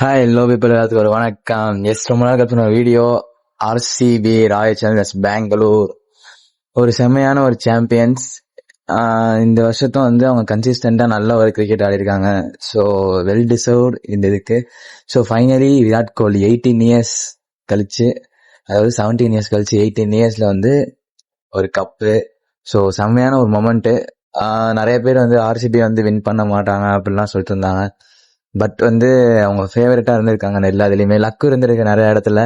Hi yellow people எல்லாத்துக்கும் ஒரு வணக்கம். ரொம்ப நாள் கற்றுன video. RCB royal challengers Bangalore ஒரு செம்மையான ஒரு சாம்பியன்ஸ். இந்த வருஷத்தும் வந்து அவங்க கன்சிஸ்டண்டா நல்ல ஒரு கிரிக்கெட் ஆடிருக்காங்க. ஸோ வெல் டிசர்வ்ட் இந்த இதுக்கு. So finally Virat Kohli 18 years கழிச்சு, அதாவது 17 இயர்ஸ் கழிச்சு 18 இயர்ஸ்ல வந்து ஒரு கப்பு. ஸோ செம்மையான ஒரு மொமெண்ட்டு. நிறைய பேர் வந்து ஆர்சிபி வந்து வின் பண்ண மாட்டாங்க அப்படிலாம் சொல்லிட்டு இருந்தாங்க. பட் வந்து அவங்க ஃபேவரட்டா இருந்திருக்காங்க எல்லா இதுலயுமே. லக்கு இருந்திருக்கு நிறைய இடத்துல.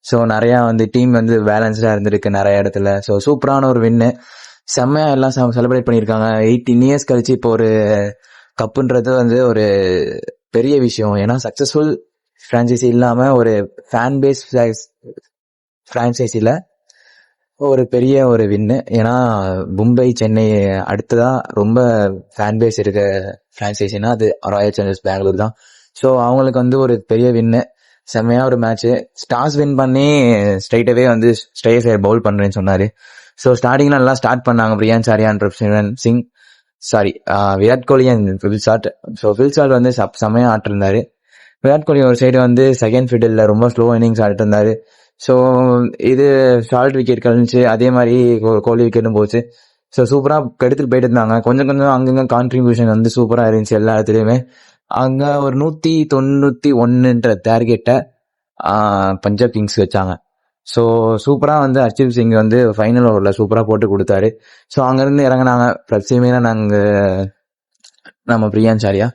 ஸோ நிறைய வந்து டீம் வந்து பேலன்ஸ்டா இருந்திருக்கு நிறைய இடத்துல. ஸோ சூப்பரான ஒரு வின்னு. செம்மையா எல்லாம் செலிப்ரேட் பண்ணியிருக்காங்க. 18 இயர்ஸ் கழிச்சு இப்போ ஒரு கப்புன்றது வந்து ஒரு பெரிய விஷயம். ஏன்னா சக்சஸ்ஃபுல் பிரான்சைசி இல்லாம ஒரு ஃபேன் பேஸ் பிரான்சைசில ஒரு பெரிய ஒரு வின்னு. ஏன்னா மும்பை, சென்னை அடுத்ததா ரொம்ப ஃபேன் பேஸ் இருக்க பிரான்சைசினா அது ராயல் சேலஞ்சர்ஸ் பெங்களூர் தான். ஸோ அவங்களுக்கு வந்து ஒரு பெரிய வின்னு. செம்மையா ஒரு மேட்ச். டாஸ் வின் பண்ணி ஸ்ட்ரைட்டாவே வந்து ஸ்ட்ரேயஸ் ஐயர் பவுல் பண்றேன்னு சொன்னாரு. ஸோ ஸ்டார்டிங்ல நல்லா ஸ்டார்ட் பண்ணாங்க பிரியான் சாரியா and Singh, sorry Virat Kohli and Phil Salt. So Phil Salt வந்து செம்மையா ஆட்டிருந்தாரு. விராட் கோலி ஒரு சைடு வந்து செகண்ட் ஃபீல்டில் ரொம்ப ஸ்லோ இன்னிங்ஸ் ஆடிட்டு இருந்தாரு. ஸோ இது ஷார்ட் விக்கெட் கழிச்சு அதே மாதிரி கோலி விக்கெட்டும் போச்சு. ஸோ சூப்பராக எடுத்துட்டு போயிட்டு இருந்தாங்க. கொஞ்சம் கொஞ்சம் அங்கங்க கான்ட்ரிபியூஷன் வந்து சூப்பராக இருந்துச்சு எல்லா இடத்துலையுமே. அங்கே ஒரு 191ன்ற டார்கெட்டை பஞ்சாப் கிங்ஸ் வச்சாங்க. ஸோ சூப்பராக வந்து ஹர்ஷ்தீப் சிங் வந்து ஃபைனல் ஓவரில் சூப்பராக போட்டு கொடுத்தாரு. ஸோ அங்கேருந்து இறங்கினாங்க பிரச்சனையுமே நாங்கள் நம்ம பிரியான்சாரியா.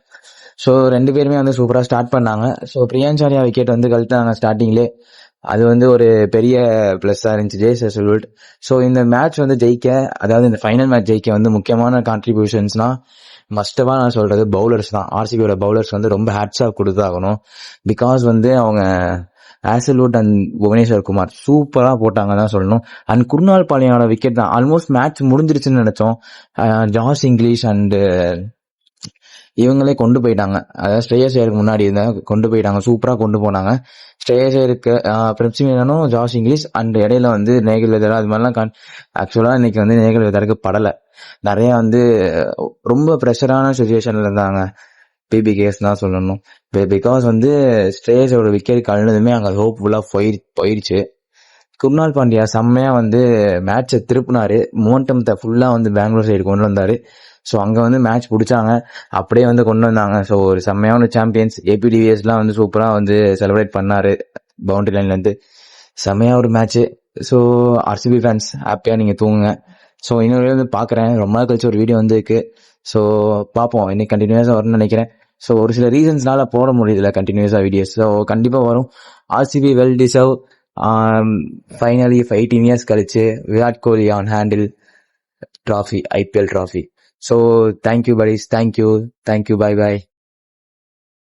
ஸோ ரெண்டு பேருமே வந்து சூப்பராக ஸ்டார்ட் பண்ணாங்க. ஸோ பிரியான்சாரியா விக்கெட் வந்து கழித்தாங்க ஸ்டார்டிங்லே. அது வந்து ஒரு பெரிய ப்ளஸ்ஸாக இருந்துச்சு ஜேசஸ் சொல்லிட். ஸோ இந்த மேட்ச் வந்து ஜெயிக்க, அதாவது இந்த ஃபைனல் மேட்ச் ஜெயிக்க வந்து முக்கியமான கான்ட்ரிபியூஷன்ஸ்னா மஸ்டவா நான் சொல்றது பவுலர்ஸ் தான். ஆர்சிபியோட பவுலர்ஸ் வந்து ரொம்ப ஹேட்ஸ் ஆஃப் கொடுத்தாகணும். பிகாஸ் வந்து அவங்க ஆசலூட் அண்ட் புவனேஸ்வர் குமார் சூப்பராக போட்டாங்க தான் சொல்லணும். அண்ட் குர்னால் பாலியோட விக்கெட் தான் ஆல்மோஸ்ட் மேட்ச் முடிஞ்சிருச்சுன்னு நினைச்சோம். ஜாஸ் இங்கிலீஷ் அண்டு இவங்களே கொண்டு போயிட்டாங்க. அதாவது ஸ்ரேயஸ் ஐயருக்கு முன்னாடி கொண்டு போயிட்டாங்க. சூப்பராக கொண்டு போனாங்க. ஸ்ரேயஸ் ஐயருக்கு பிரின்சிமினும் ஜாஸ் இங்கிலீஷ் அண்ட் இடையில வந்து நேகல் வெதர் அது மாதிரிலாம் ஆக்சுவலாக இன்னைக்கு வந்து நேகல் வெதருக்கு படலை. நிறைய வந்து ரொம்ப ப்ரெஷரான சுச்சுவேஷன்ல இருந்தாங்க பிபிகேஎஸ் தான் சொல்லணும். பிகாஸ் வந்து ஸ்ரேயஸோட விக்கெட் கழினதுமே அங்கே ஹோப்ஃபுல்லாக போயிடுச்சு. குர்னால் பாண்டியா செம்மையா வந்து மேட்சை திருப்பினாரு. மோமெண்டத்தை ஃபுல்லாக வந்து பெங்களூர் சைடு கொண்டு வந்தாரு. ஸோ அங்கே வந்து மேட்ச் பிடிச்சாங்க, அப்படியே வந்து கொண்டு வந்தாங்க. ஸோ ஒரு செம்மையான சாம்பியன்ஸ். ஏபிடிவிஎஸ்லாம் வந்து சூப்பராக வந்து செலிப்ரேட் பண்ணாரு பவுண்டரி லைன்லேருந்து. செம்மையாக ஒரு மேட்ச்சு. ஸோ ஆர்சிபி ஃபேன்ஸ் ஹாப்பியாக நீங்கள் தூங்குங்க. ஸோ இன்னொரு வந்து பார்க்குறேன், ரொம்ப நாள் கழிச்சு ஒரு வீடியோ வந்துருக்கு. ஸோ பார்ப்போம், இன்னைக்கு கண்டினியூஸாக வரும்னு நினைக்கிறேன். ஸோ ஒரு சில ரீசன்ஸ்னால போட முடியல கண்டினியூஸாக வீடியோஸ். ஸோ கண்டிப்பாக வரும். RCB well deserve. Finally 18 years கழிச்சு Virat Kohli on handle trophy, IPL trophy. So thank you buddies, thank you, bye bye.